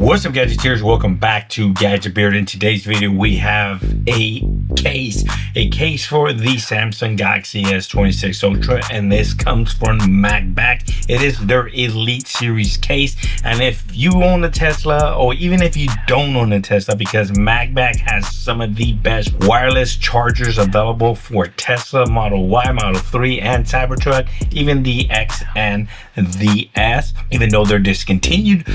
What's up, Gadgeteers? Welcome back to Gadget Beard. In today's video, we have a case for the Samsung Galaxy S26 Ultra, and this comes from Magbak. It is their Elite Series case, and if you own a Tesla, or even if you don't own a Tesla, because Magbak has some of the best wireless chargers available for Tesla Model Y, Model 3, and Cybertruck, even the X and the S, even though they're discontinued,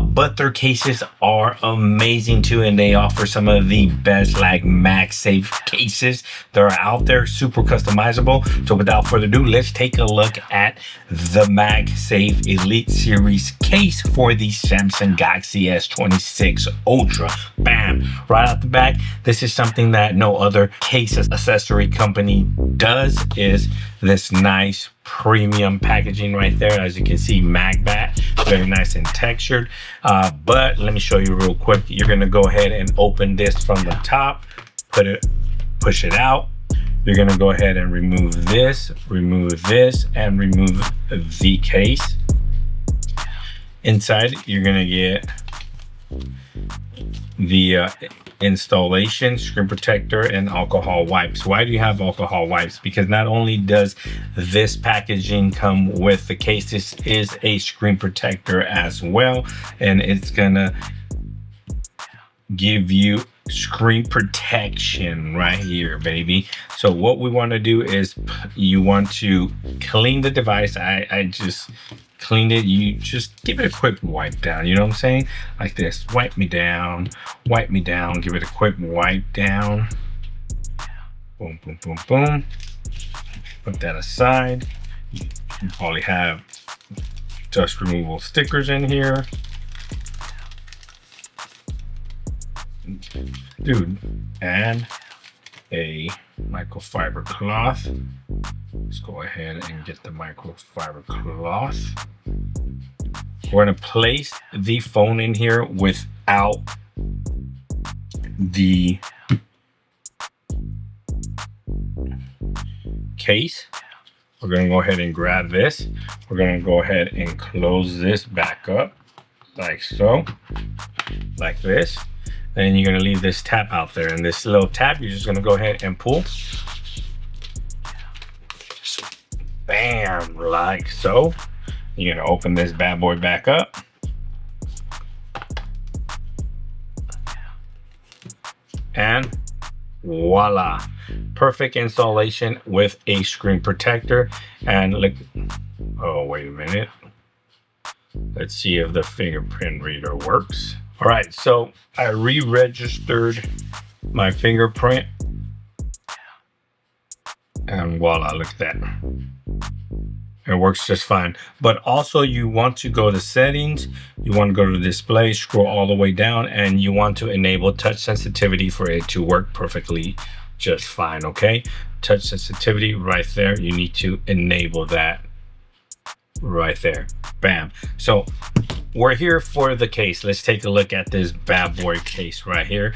but their cases are amazing too, and they offer some of the best like MagSafe cases that are out there, super customizable. So without further ado, let's take a look at the MagSafe Elite Series case for the Samsung Galaxy S26 Ultra. Bam, right out the back. This is something that no other case accessory company does, is this nice premium packaging right there. As you can see, Magbak, very nice and textured. But let me show you real quick. You're gonna go ahead and open this from the top, push it out. You're gonna go ahead and remove this, and remove the case. Inside, you're gonna get the installation, screen protector, and alcohol wipes. Why do you have alcohol wipes? Because not only does this packaging come with the case, this is a screen protector as well, and it's gonna give you screen protection right here, baby. So what we want to do is you want to clean the device. I just cleaned it. You just give it a quick wipe down, you know what I'm saying, like this. Wipe me down, give it a quick wipe down. Boom, boom, boom, boom. Put that aside. You probably have dust removal stickers in here, dude, and a microfiber cloth. Let's go ahead and get the microfiber cloth. We're going to place the phone in here without the case. We're going to go ahead and grab this. We're going to go ahead and close this back up like so, like this. Then you're going to leave this tab out there, and this little tab, you're just going to go ahead and pull. Bam, like so. You're going to open this bad boy back up. And voila. Perfect installation with a screen protector. And look, oh, wait a minute. Let's see if the fingerprint reader works. All right, so I re-registered my fingerprint, and voila, look at that. It works just fine. But also, you want to go to settings, you want to go to display, scroll all the way down, and you want to enable touch sensitivity for it to work perfectly just fine, okay? Touch sensitivity right there, you need to enable that right there. Bam. So we're here for the case. Let's take a look at this bad boy case right here.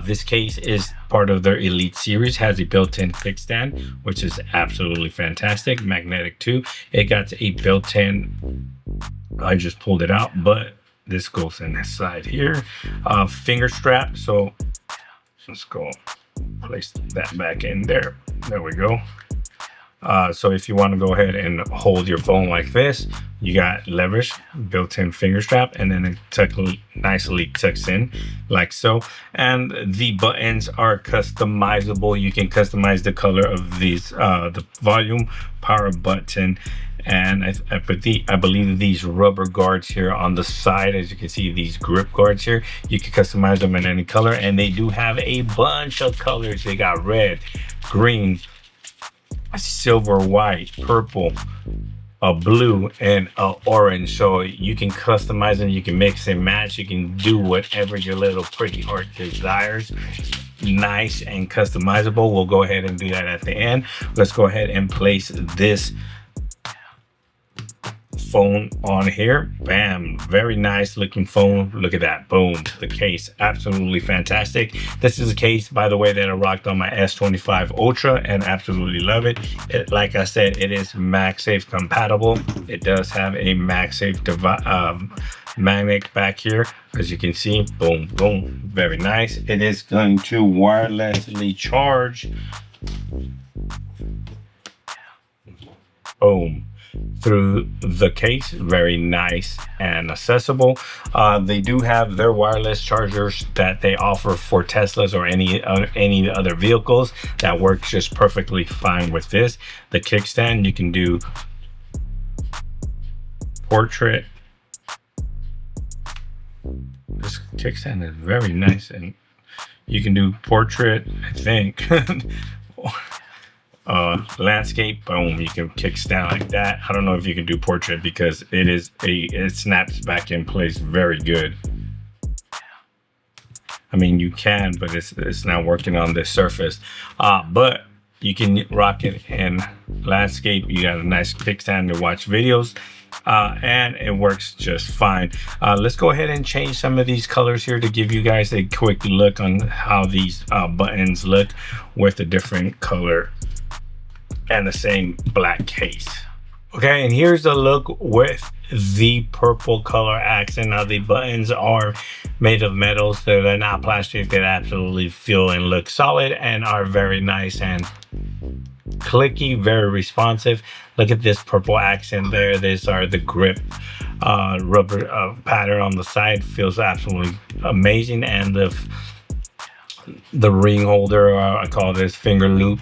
This case is part of their Elite Series, has a built-in kickstand, which is absolutely fantastic. Magnetic too. It got a built-in, I just pulled it out, but this goes in the side here. Finger strap. So let's go place that back in there. There we go. So if you want to go ahead and hold your phone like this, you got leverage, built-in finger strap, and then it nicely tucks in like so. And the buttons are customizable. You can customize the color of these, the volume, power button, and I believe these rubber guards here on the side, as you can see, these grip guards here, you can customize them in any color, and they do have a bunch of colors. They got red, green, silver, white, purple, a blue, and a orange. So you can customize them, you can mix and match, you can do whatever your little pretty heart desires. Nice and customizable. We'll go ahead and do that at the end. Let's go ahead and place this phone on here. Bam, very nice looking phone. Look at that, boom, the case, absolutely fantastic. This is a case, by the way, that I rocked on my S25 Ultra and absolutely love it. Like I said, it is MagSafe compatible. It does have a MagSafe magnet back here, as you can see. Boom, boom, very nice. It is going to wirelessly charge, boom, through the case. Very nice and accessible. They do have their wireless chargers that they offer for Teslas or any other vehicles that works just perfectly fine with this. The kickstand, you can do portrait. This kickstand is very nice, and you can do portrait, I think. Landscape, boom, you can kickstand like that. I don't know if you can do portrait because it snaps back in place very good. I mean, you can, but it's not working on this surface. But you can rock it in landscape. You got a nice kickstand to watch videos. And it works just fine. Let's go ahead and change some of these colors here to give you guys a quick look on how these buttons look with a different color and the same black case. Okay, and here's the look with the purple color accent. Now the buttons are made of metal, so they're not plastic. They absolutely feel and look solid and are very nice and clicky, very responsive. Look at this purple accent there. These are the grip rubber pattern on the side. Feels absolutely amazing. And the ring holder, I call this finger loop,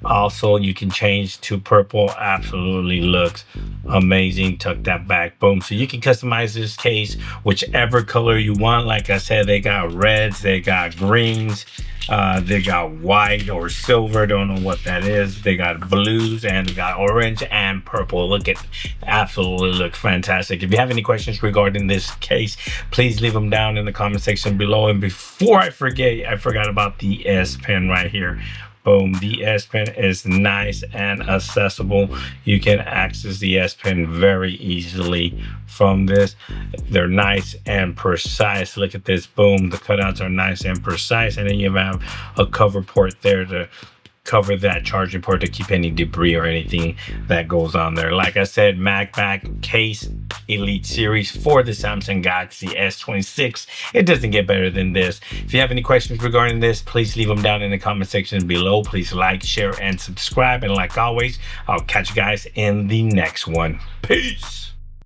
also you can change to purple. Absolutely looks amazing. Tuck that back, boom. So you can customize this case whichever color you want. Like I said, they got reds, they got greens, they got white or silver, don't know what that is. They got blues, and they got orange and purple. Look at, absolutely looks fantastic. If you have any questions regarding this case, please leave them down in the comment section below. And before I forget, I forgot about the S Pen right here. Boom, the S Pen is nice and accessible. You can access the S Pen very easily from this. They're nice and precise. Look at this, boom, the cutouts are nice and precise. And then you have a cover port there to cover that charging port to keep any debris or anything that goes on there. Like I said, Magbak case Elite series for the Samsung Galaxy S26. It doesn't get better than this. If you have any questions regarding this, please leave them down in the comment section below. Please like, share, and subscribe. And like always, I'll catch you guys in the next one. Peace.